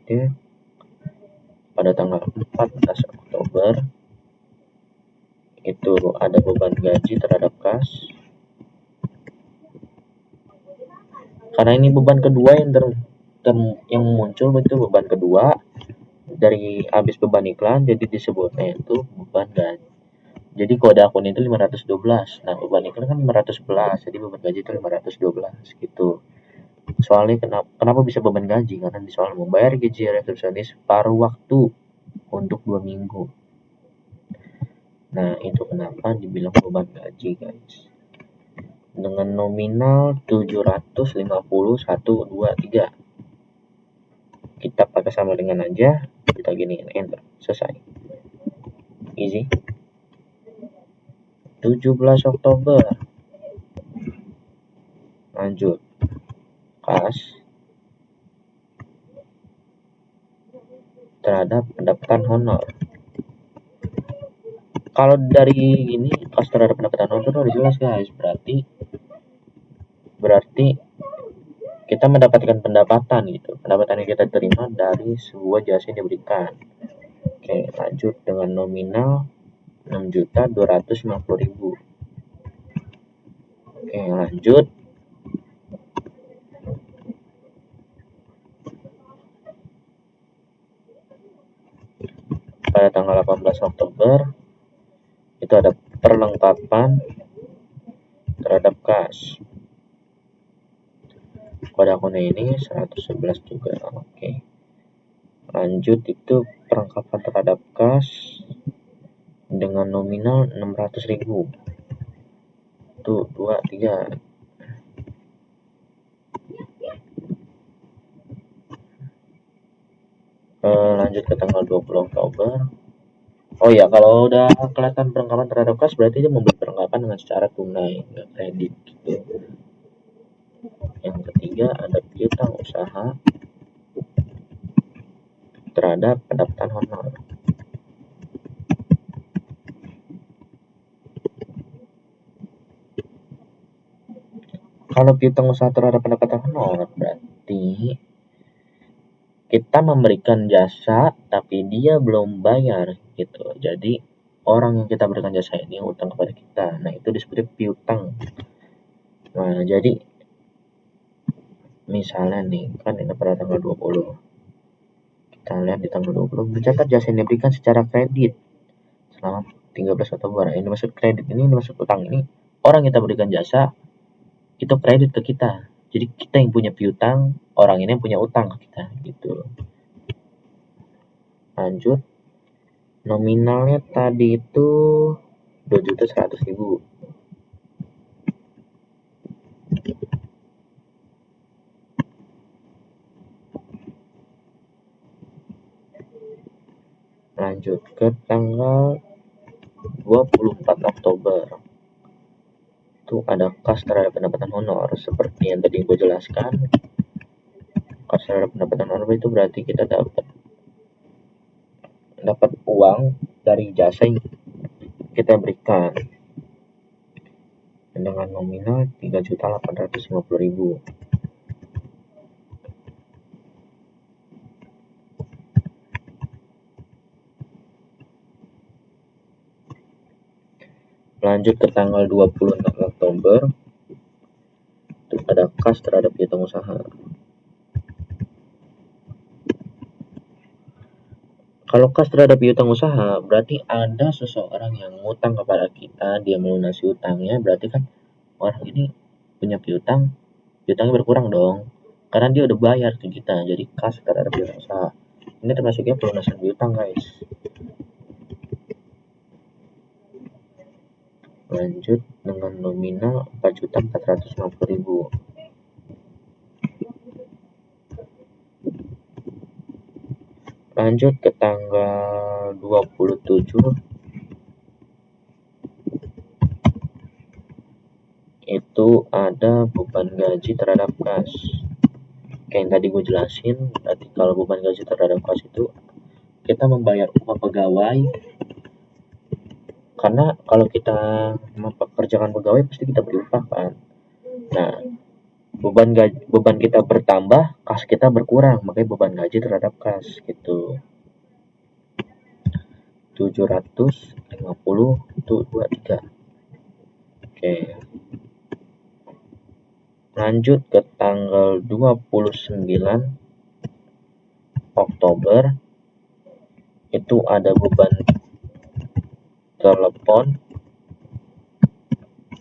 Oke. Pada tanggal 14 Oktober itu ada beban gaji terhadap kas. Karena ini beban kedua yang muncul, itu beban kedua dari habis beban iklan, jadi disebutnya itu beban gaji. Jadi kode akun itu 512. Nah, beban iklan kan 511, jadi beban gaji itu 512 gitu. Soalnya kenapa bisa beban gaji? Karena di soal membayar gaji resepsionis paruh waktu untuk 2 minggu. Nah, itu kenapa dibilang beban gaji, guys. Dengan nominal 750.123. Kita pakai sama dengan aja, kita giniin enter, selesai. Easy. 17 Oktober. Lanjut. Kas terhadap pendapatan honor. Kalau dari ini kas terhadap pendapatan honor udah jelas, guys. Berarti kita mendapatkan pendapatan gitu. Pendapatan yang kita terima dari sebuah jasa yang diberikan. Oke, lanjut dengan nominal 6.250.000. Oke, lanjut. Pada tanggal 18 Oktober itu ada perlengkapan terhadap kas. Kode akunnya ini 111 juga. Oke. Lanjut itu perlengkapan terhadap kas dengan nominal 600.000. Tuh, 2, 3. Lanjut ke tanggal 20 Oktober. Oh ya, kalau udah kelihatan perlengkapan terhadap kas, berarti dia membeli perlengkapan dengan secara tunai, nggak kredit gitu. Yang ketiga ada piutang usaha terhadap pendapatan honor. Kalau piutang usaha terhadap pendapatan honor, berarti kita memberikan jasa tapi dia belum bayar gitu. Jadi orang yang kita berikan jasa ini utang kepada kita. Nah, itu disebut piutang. Nah, jadi misalnya nih, kan ini pada tanggal 20. Kita lihat di tanggal 20, mencatat jasa yang diberikan secara kredit selama 13 Oktober. Ini maksud kredit, ini maksud utang. Ini orang kita berikan jasa, itu kredit ke kita. Jadi kita yang punya piutang, orang ini yang punya utang ke kita gitu. Lanjut. Nominalnya tadi itu 2.100.000. Lanjut ke tanggal 24 Oktober. Itu ada kas terhadap pendapatan honor. Seperti yang tadi gue jelaskan, kas terhadap pendapatan honor itu berarti kita dapat uang dari jasa yang kita berikan dengan nominal 3.850.000. Lanjut ke tanggal 26 Oktober, itu ada kas terhadap piutang usaha. Kalau kas terhadap piutang usaha, berarti ada seseorang yang ngutang kepada kita, dia melunasi utangnya, berarti kan orang ini punya piutangnya berkurang dong, karena dia udah bayar ke kita. Jadi kas terhadap piutang usaha ini termasuknya pelunasan piutang, guys. Lanjut dengan nominal 4.450.000. Lanjut ke tanggal 27, itu ada beban gaji terhadap kas. Kayak yang tadi gue jelasin, berarti kalau beban gaji terhadap kas itu kita membayar upah pegawai. Karena kalau kita mempekerjakan pegawai pasti kita beri upah kan. Nah, beban kita bertambah, kas kita berkurang, makanya beban gaji terhadap kas gitu. 750 itu 23. Oke. Lanjut ke tanggal 29 Oktober itu ada beban telepon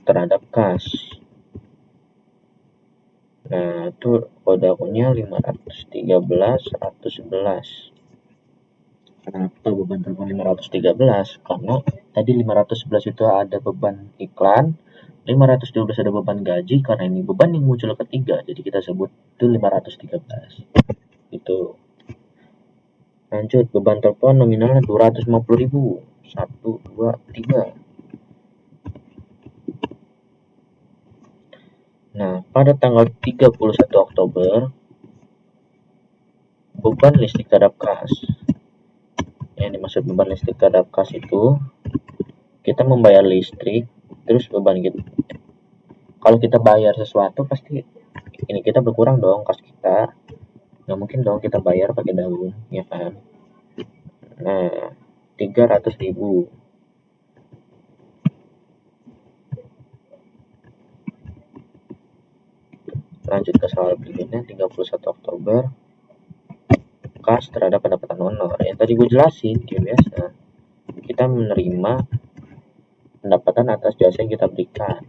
terhadap kas. Nah, itu kode akunnya 513 111. Kenapa beban telepon 513? Karena tadi 511 itu ada beban iklan, 512 ada beban gaji, karena ini beban yang muncul ketiga, jadi kita sebut itu 513. Itu. Lanjut, beban telepon nominalnya 250.000. 1, 2, 3. Nah, pada tanggal 31 Oktober, beban listrik terhadap kas. Yang dimaksud beban listrik terhadap kas itu, kita membayar listrik, terus beban kita. Kalau kita bayar sesuatu, pasti ini kita berkurang dong kas kita. Nggak mungkin dong kita bayar pakai daun, ya kan? Nah, 300.000. Lanjut ke soal berikutnya, 31 Oktober, kas terhadap pendapatan honor. Yang tadi gue jelasin, kayak biasa. Kita menerima pendapatan atas jasa yang kita berikan.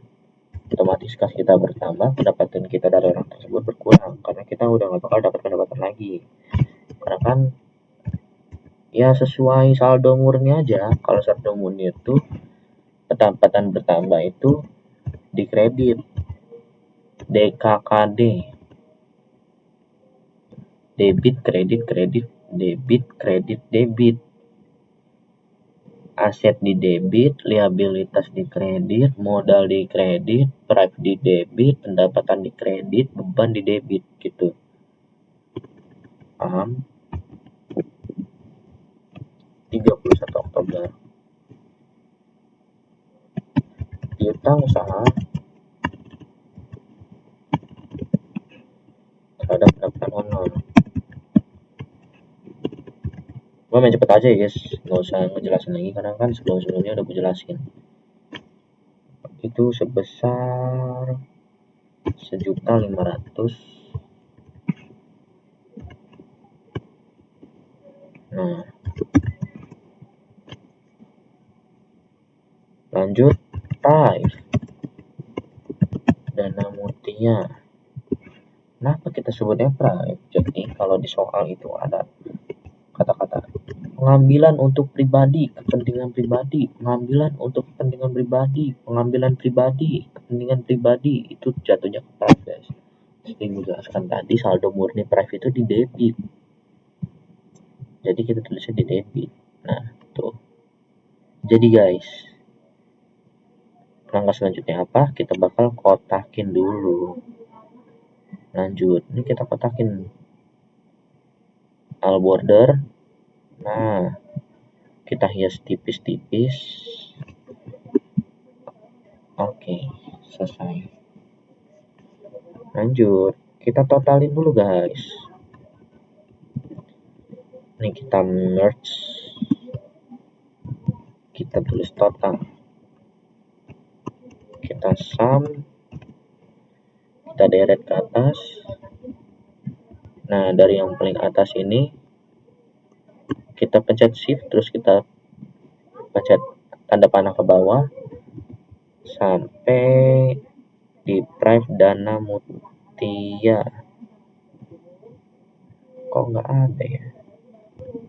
Otomatis kas kita bertambah, pendapatan kita dari orang tersebut berkurang. Karena kita udah nggak bakal dapat pendapatan lagi. Karena kan, ya sesuai saldo murni aja. Kalau saldo murni itu, pendapatan bertambah itu dikredit. DKKD, debit kredit kredit, debit kredit debit, aset di debit, liabilitas di kredit, modal di kredit, price di debit, pendapatan di kredit, beban di debit gitu. Paham? 31 Oktober. Piutang usaha terhadap pendapatan honor. Gue main cepet aja ya guys, nggak usah ngejelasin lagi karena kan sebelum-sebelumnya udah gue jelasin. Itu sebesar 1.500.000. Nah, lanjut price dana mutia. Kenapa kita sebutnya price? Jadi kalau di soal itu ada kata-kata pengambilan untuk pribadi, kepentingan pribadi, pengambilan untuk kepentingan pribadi, pengambilan pribadi, kepentingan pribadi, itu jatuhnya ke price guys. Seperti yang jelaskan tadi, saldo murni price itu di debit. Jadi kita tulisnya di debit. Nah, tuh. Jadi guys, langkah selanjutnya apa? Kita bakal kotakin dulu. Lanjut, ini kita kotakin all border. Nah, kita hias tipis-tipis. Oke, selesai. Lanjut, kita totalin dulu guys. Ini kita merge, kita tulis total, kita sum, kita deret ke atas. Nah, dari yang paling atas ini kita pencet shift, terus kita pencet tanda panah ke bawah sampai di price dana mutia. Kok nggak ada ya?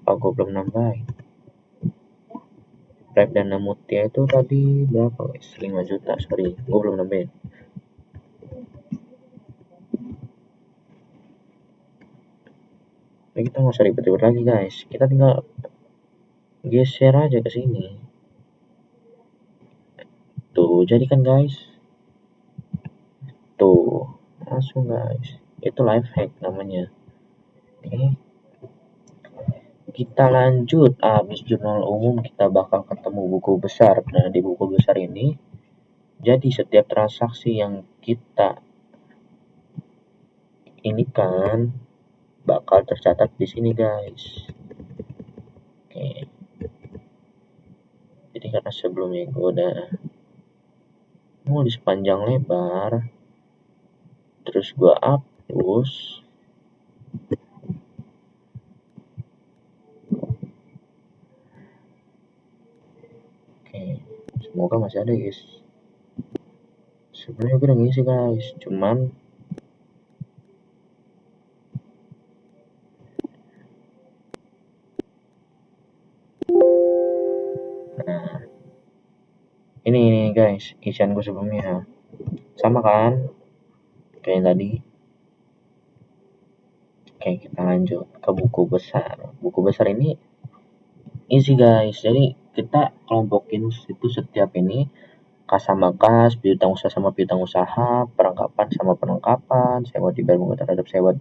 Apa gue belum nambahin? Price dana mutia itu tadi berapa guys? 5 juta, sorry, gue belum nambahin. Nah, kita nggak usah ribet-ribet lagi guys, kita tinggal geser aja ke sini. Tuh, jadi kan guys. Tuh, langsung guys. Itu life hack namanya. Oke. Kita lanjut. Habis jurnal umum kita bakal ketemu buku besar. Nah, di buku besar ini jadi setiap transaksi yang kita ini kan bakal tercatat di sini guys. Oke. Jadi karena sebelumnya gue udah nulis panjang lebar, terus gue hapus. Oke, semoga masih ada guys. Sebenarnya gue udah ngisi guys, cuman nah ini guys isian gue sebelumnya sama kan kayak yang tadi. Oke, kita lanjut ke buku besar. Buku besar ini isi guys, jadi kita kelompokin itu setiap ini kas sama kas, piutang usaha sama piutang usaha, perangkapan sama penangkapan, sewa dibayar muka terhadap sewa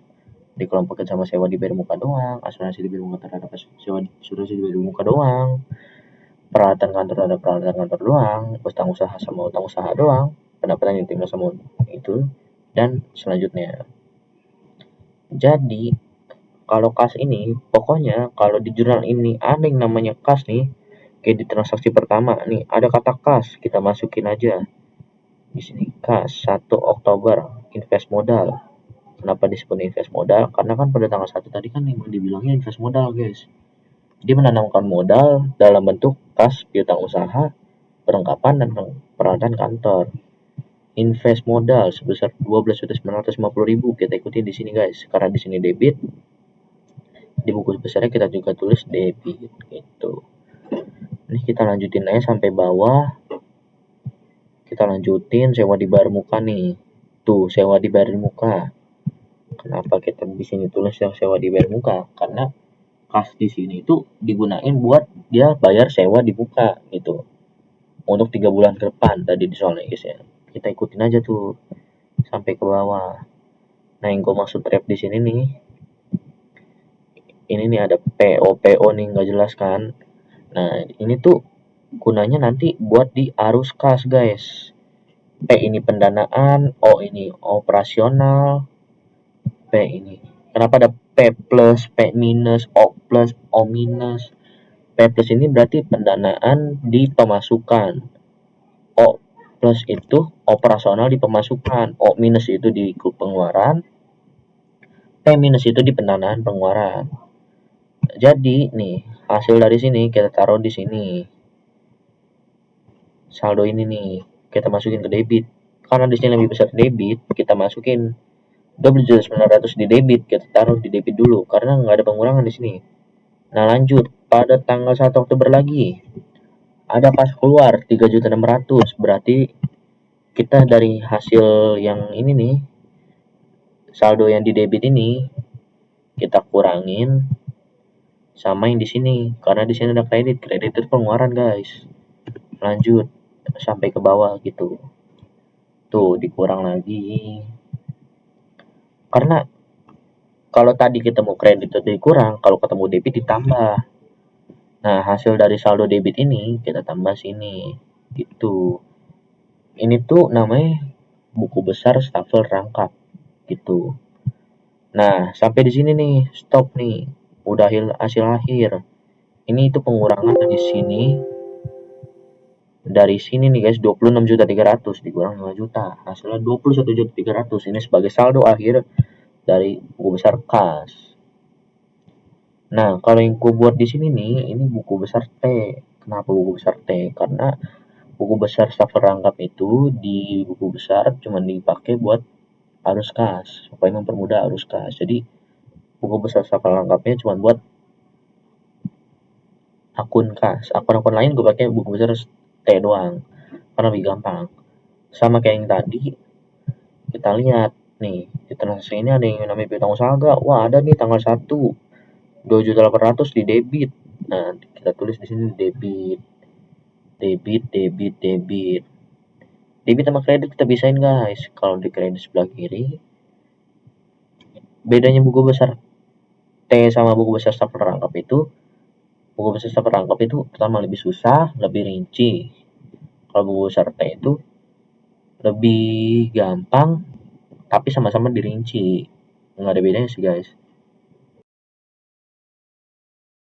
dikelompokin sama sewa dibayar muka doang, asuransi dibayar muka terhadap sewa asuransi dibayar muka doang, peralatan kantor terhadap peralatan kantor doang, utang usaha sama utang usaha doang, pendapatan yang diterima sama itu, dan selanjutnya. Jadi kalau kas ini, pokoknya kalau di jurnal ini ada yang namanya kas nih, kayak di transaksi pertama nih, ada kata kas, kita masukin aja. Di sini kas 1 Oktober, invest modal. Kenapa disebut invest modal? Karena kan pada tanggal 1 tadi kan memang dibilangnya invest modal, guys. Dia menanamkan modal dalam bentuk kas piutang usaha, perlengkapan dan peralatan kantor. Invest modal sebesar 12.950.000 kita ikutin di sini guys, karena di sini debit. Di buku besarnya kita juga tulis debit gitu. Ini kita lanjutin aja sampai bawah. Kita lanjutin sewa dibayar muka nih. Tuh, sewa dibayar muka. Kenapa kita di sini tulis yang sewa dibayar muka? Karena kas di sini itu digunain buat dia bayar sewa di muka gitu. Untuk 3 bulan ke depan tadi di soalnya guys ya. Kita ikutin aja tuh sampai ke bawah. Nah, yang gue maksud rep di sini nih. Ini nih ada PO nih nggak jelas kan. Nah, ini tuh gunanya nanti buat di arus kas guys. P ini pendanaan, O ini operasional, P ini. Kenapa ada P plus, P minus, O plus, O minus? P plus ini berarti pendanaan di pemasukan. O plus itu operasional di pemasukan. O minus itu di pengeluaran. P minus itu di pendanaan pengeluaran. Jadi nih, hasil dari sini kita taruh di sini. Saldo ini nih, kita masukin ke debit. Karena di sini lebih besar debit, kita masukin 12.900 di debit, kita taruh di debit dulu karena nggak ada pengurangan di sini. Nah, lanjut pada tanggal 1 Oktober lagi. Ada pas keluar 3.600.000, berarti kita dari hasil yang ini nih, saldo yang di debit ini kita kurangin sama yang di sini karena di sini ada kredit itu pengeluaran guys. Lanjut sampai ke bawah gitu, tuh dikurang lagi karena kalau tadi kita mau kredit itu dikurang, kalau ketemu debit ditambah. Nah, hasil dari saldo debit ini kita tambah sini gitu. Ini tuh namanya buku besar stafel rangkap gitu. Nah, sampai di sini nih, stop nih. Udah hasil akhir. Ini itu pengurangan dari sini nih guys, 26.300.000 dikurang 5 juta. Hasilnya 21.300.000. Ini sebagai saldo akhir dari buku besar kas. Nah, kalau yang gue buat di sini nih, ini buku besar T. Kenapa buku besar T? Karena buku besar stafel rangkap itu di buku besar cuma dipakai buat arus kas, supaya mempermudah arus kas. Jadi buku besar stafel rangkapnya cuma buat akun kas. Akun-akun lain gue pakai buku besar T doang, karena lebih gampang. Sama kayak yang tadi, kita lihat nih di transaksi ini ada yang namanya piutang usaha gak? Wah, ada nih tanggal 1 2.800.000 di debit. Nah, kita tulis di sini debit. Debit sama kredit kita bisain guys. Kalau di kredit sebelah kiri, bedanya buku besar T sama buku besar stafel rangkap itu, buku besar stafel rangkap itu pertama lebih susah, lebih rinci. Kalau buku besar T itu lebih gampang, tapi sama-sama dirinci. nggak ada bedanya sih guys.